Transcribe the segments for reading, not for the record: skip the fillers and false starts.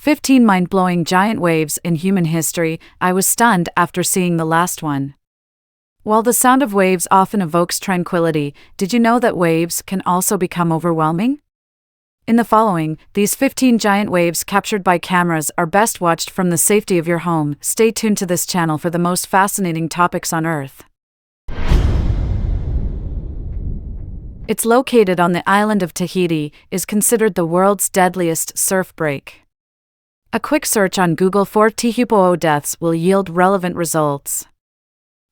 15 mind-blowing giant waves in human history. I was stunned after seeing the last one. While the sound of waves often evokes tranquility, did you know that waves can also become overwhelming? In the following, these 15 giant waves captured by cameras are best watched from the safety of your home. Stay tuned to this channel for the most fascinating topics on Earth. It's located on the island of Tahiti, is considered the world's deadliest surf break. A quick search on Google for Teahupo'o deaths will yield relevant results.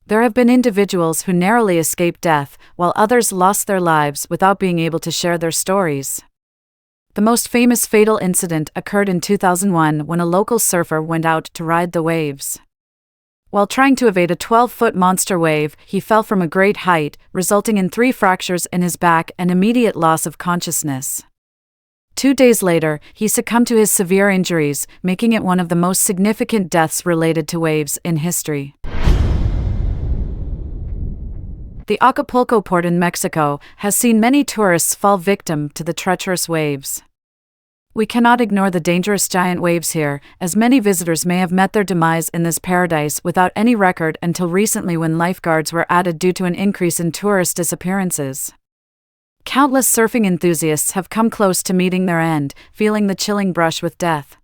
There have been individuals who narrowly escaped death, while others lost their lives without being able to share their stories. The most famous fatal incident occurred in 2001 when a local surfer went out to ride the waves. While trying to evade a 12-foot monster wave, he fell from a great height, resulting in 3 fractures in his back and immediate loss of consciousness. 2 days later, he succumbed to his severe injuries, making it one of the most significant deaths related to waves in history. The Acapulco Port in Mexico has seen many tourists fall victim to the treacherous waves. We cannot ignore the dangerous giant waves here, as many visitors may have met their demise in this paradise without any record until recently when lifeguards were added due to an increase in tourist disappearances. Countless surfing enthusiasts have come close to meeting their end, feeling the chilling brush with death.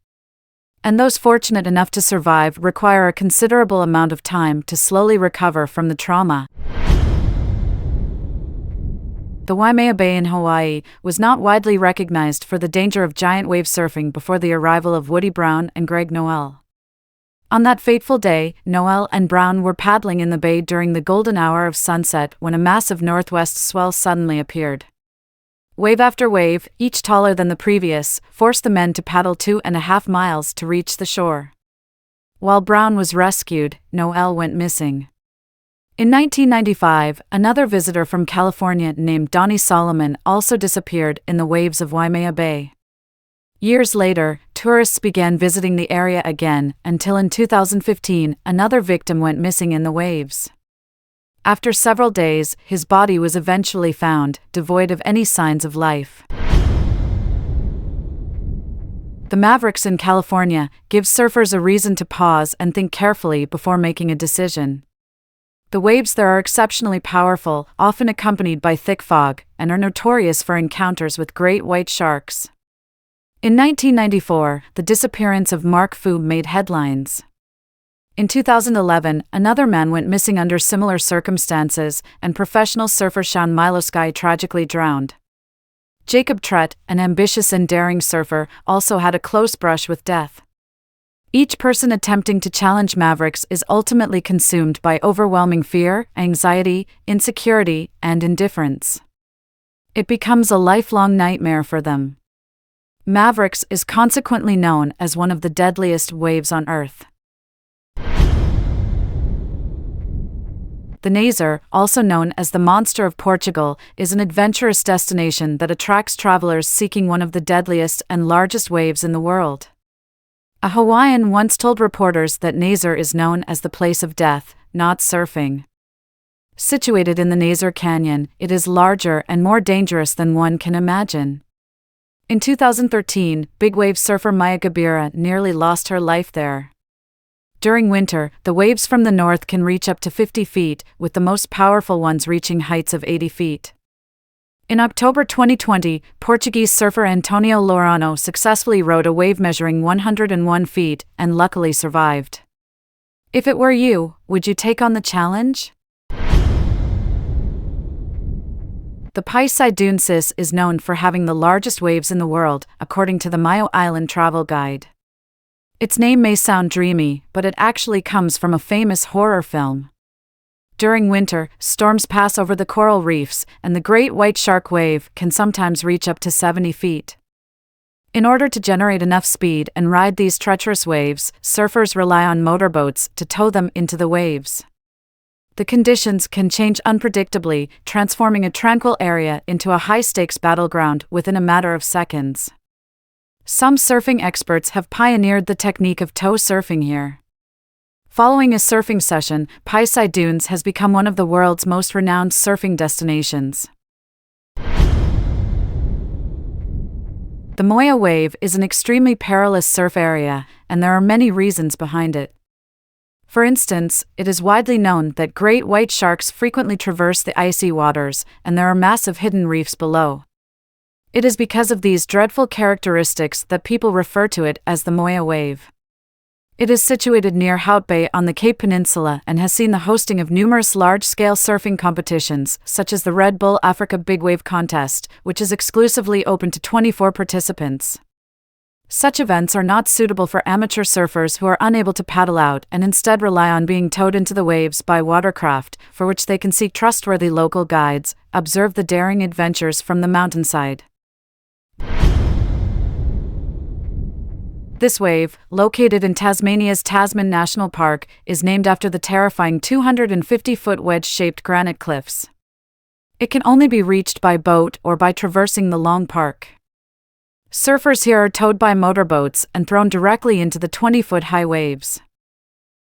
And those fortunate enough to survive require a considerable amount of time to slowly recover from the trauma. The Waimea Bay in Hawaii was not widely recognized for the danger of giant wave surfing before the arrival of Woody Brown and Greg Noel. On that fateful day, Noel and Brown were paddling in the bay during the golden hour of sunset when a massive northwest swell suddenly appeared. Wave after wave, each taller than the previous, forced the men to paddle 2.5 miles to reach the shore. While Brown was rescued, Noel went missing. In 1995, another visitor from California named Donnie Solomon also disappeared in the waves of Waimea Bay. Years later, tourists began visiting the area again, until in 2015, another victim went missing in the waves. After several days, his body was eventually found, devoid of any signs of life. The Mavericks in California give surfers a reason to pause and think carefully before making a decision. The waves there are exceptionally powerful, often accompanied by thick fog, and are notorious for encounters with great white sharks. In 1994, the disappearance of Mark Fu made headlines. In 2011, another man went missing under similar circumstances, and professional surfer Sean Milosky tragically drowned. Jacob Trett, an ambitious and daring surfer, also had a close brush with death. Each person attempting to challenge Mavericks is ultimately consumed by overwhelming fear, anxiety, insecurity, and indifference. It becomes a lifelong nightmare for them. Mavericks is consequently known as one of the deadliest waves on Earth. The Nazare, also known as the Monster of Portugal, is an adventurous destination that attracts travelers seeking one of the deadliest and largest waves in the world. A Hawaiian once told reporters that Nazare is known as the place of death, not surfing. Situated in the Nazare Canyon, it is larger and more dangerous than one can imagine. In 2013, big wave surfer Maya Gabira nearly lost her life there. During winter, the waves from the north can reach up to 50 feet, with the most powerful ones reaching heights of 80 feet. In October 2020, Portuguese surfer Antonio Lorano successfully rode a wave measuring 101 feet and luckily survived. If it were you, would you take on the challenge? The Pisi Dunesis is known for having the largest waves in the world, according to the Moya Island Travel Guide. Its name may sound dreamy, but it actually comes from a famous horror film. During winter, storms pass over the coral reefs, and the great white shark wave can sometimes reach up to 70 feet. In order to generate enough speed and ride these treacherous waves, surfers rely on motorboats to tow them into the waves. The conditions can change unpredictably, transforming a tranquil area into a high-stakes battleground within a matter of seconds. Some surfing experts have pioneered the technique of tow surfing here. Following a surfing session, Pisi Dunes has become one of the world's most renowned surfing destinations. The Moya wave is an extremely perilous surf area, and there are many reasons behind it. For instance, it is widely known that great white sharks frequently traverse the icy waters, and there are massive hidden reefs below. It is because of these dreadful characteristics that people refer to it as the Moya wave. It is situated near Teahupo'o Bay on the Cape Peninsula and has seen the hosting of numerous large-scale surfing competitions, such as the Red Bull Africa Big Wave Contest, which is exclusively open to 24 participants. Such events are not suitable for amateur surfers who are unable to paddle out and instead rely on being towed into the waves by watercraft, for which they can seek trustworthy local guides, observe the daring adventures from the mountainside. This wave, located in Tasmania's Tasman National Park, is named after the terrifying 250-foot wedge-shaped granite cliffs. It can only be reached by boat or by traversing the long park. Surfers here are towed by motorboats and thrown directly into the 20-foot high waves.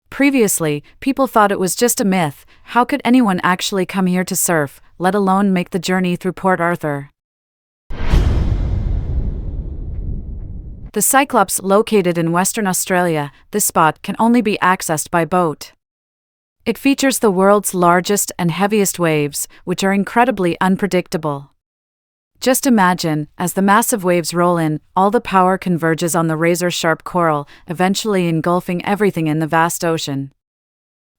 Previously, people thought it was just a myth. How could anyone actually come here to surf, let alone make the journey through Port Arthur? The Cyclops, located in Western Australia, this spot can only be accessed by boat. It features the world's largest and heaviest waves, which are incredibly unpredictable. Just imagine, as the massive waves roll in, all the power converges on the razor-sharp coral, eventually engulfing everything in the vast ocean.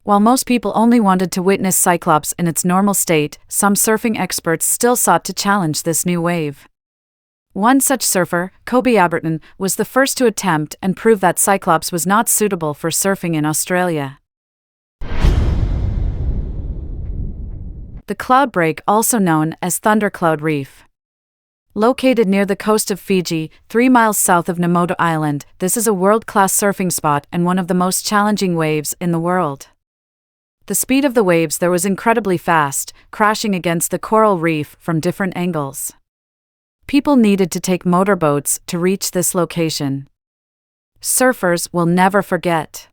While most people only wanted to witness Cyclops in its normal state, some surfing experts still sought to challenge this new wave. One such surfer, Kobe Aberton, was the first to attempt and prove that Cyclops was not suitable for surfing in Australia. The cloud break, also known as Thundercloud Reef. Located near the coast of Fiji, 3 miles south of Namoto Island, this is a world-class surfing spot and one of the most challenging waves in the world. The speed of the waves there was incredibly fast, crashing against the coral reef from different angles. People needed to take motorboats to reach this location. Surfers will never forget.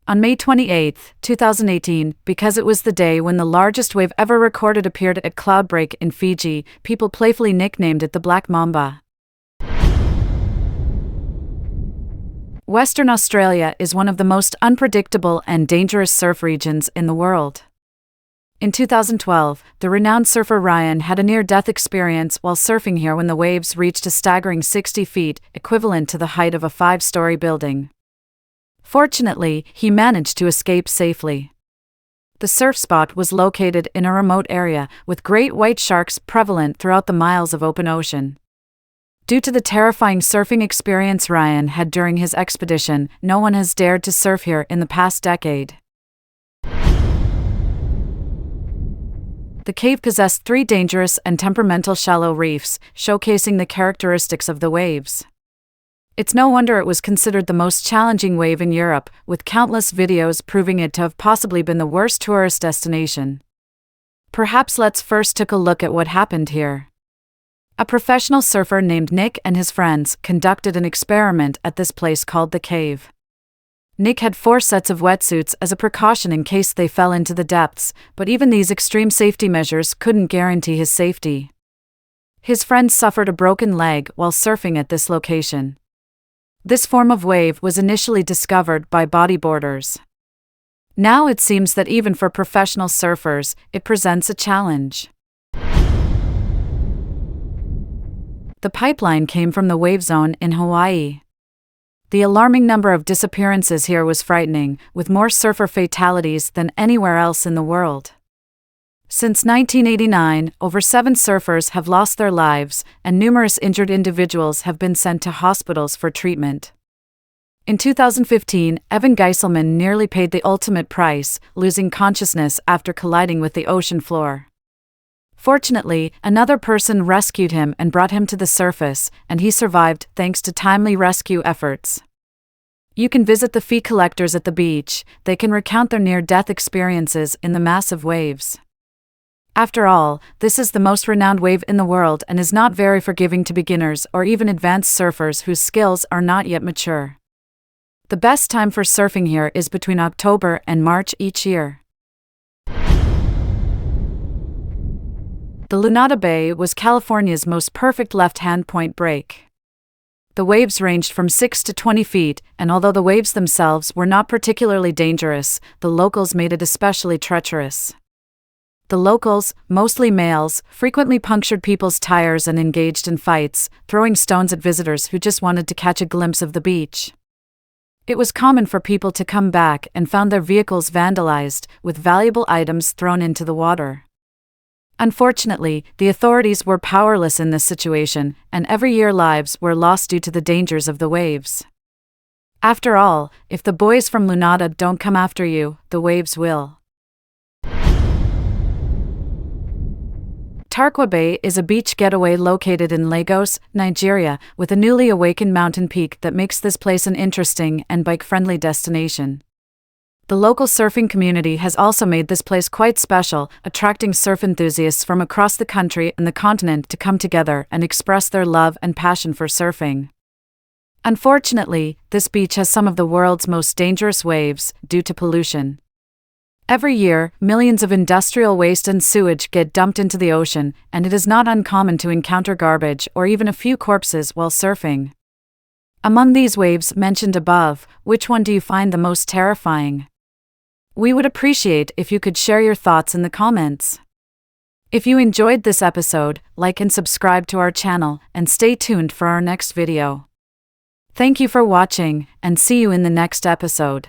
On May 28, 2018, because it was the day when the largest wave ever recorded appeared at Cloudbreak in Fiji, people playfully nicknamed it the Black Mamba. Western Australia is one of the most unpredictable and dangerous surf regions in the world. In 2012, the renowned surfer Ryan had a near-death experience while surfing here when the waves reached a staggering 60 feet, equivalent to the height of a 5-story building. Fortunately, he managed to escape safely. The surf spot was located in a remote area, with great white sharks prevalent throughout the miles of open ocean. Due to the terrifying surfing experience Ryan had during his expedition, no one has dared to surf here in the past decade. The cave possessed 3 dangerous and temperamental shallow reefs, showcasing the characteristics of the waves. It's no wonder it was considered the most challenging wave in Europe, with countless videos proving it to have possibly been the worst tourist destination. Perhaps let's first take a look at what happened here. A professional surfer named Nick and his friends conducted an experiment at this place called the cave. Nick had 4 sets of wetsuits as a precaution in case they fell into the depths, but even these extreme safety measures couldn't guarantee his safety. His friend suffered a broken leg while surfing at this location. This form of wave was initially discovered by bodyboarders. Now it seems that even for professional surfers, it presents a challenge. The pipeline came from the wave zone in Hawaii. The alarming number of disappearances here was frightening, with more surfer fatalities than anywhere else in the world. Since 1989, over 7 surfers have lost their lives, and numerous injured individuals have been sent to hospitals for treatment. In 2015, Evan Geiselman nearly paid the ultimate price, losing consciousness after colliding with the ocean floor. Fortunately, another person rescued him and brought him to the surface, and he survived thanks to timely rescue efforts. You can visit the fee collectors at the beach. They can recount their near-death experiences in the massive waves. After all, this is the most renowned wave in the world and is not very forgiving to beginners or even advanced surfers whose skills are not yet mature. The best time for surfing here is between October and March each year. The Lunada Bay was California's most perfect left-hand point break. The waves ranged from 6 to 20 feet, and although the waves themselves were not particularly dangerous, the locals made it especially treacherous. The locals, mostly males, frequently punctured people's tires and engaged in fights, throwing stones at visitors who just wanted to catch a glimpse of the beach. It was common for people to come back and found their vehicles vandalized, with valuable items thrown into the water. Unfortunately, the authorities were powerless in this situation, and every year lives were lost due to the dangers of the waves. After all, if the boys from Lunada don't come after you, the waves will. Teahupo'o Bay is a beach getaway located in Lagos, Nigeria, with a newly awakened mountain peak that makes this place an interesting and bike-friendly destination. The local surfing community has also made this place quite special, attracting surf enthusiasts from across the country and the continent to come together and express their love and passion for surfing. Unfortunately, this beach has some of the world's most dangerous waves due to pollution. Every year, millions of industrial waste and sewage get dumped into the ocean, and it is not uncommon to encounter garbage or even a few corpses while surfing. Among these waves mentioned above, which one do you find the most terrifying? We would appreciate if you could share your thoughts in the comments. If you enjoyed this episode, like and subscribe to our channel, and stay tuned for our next video. Thank you for watching, and see you in the next episode.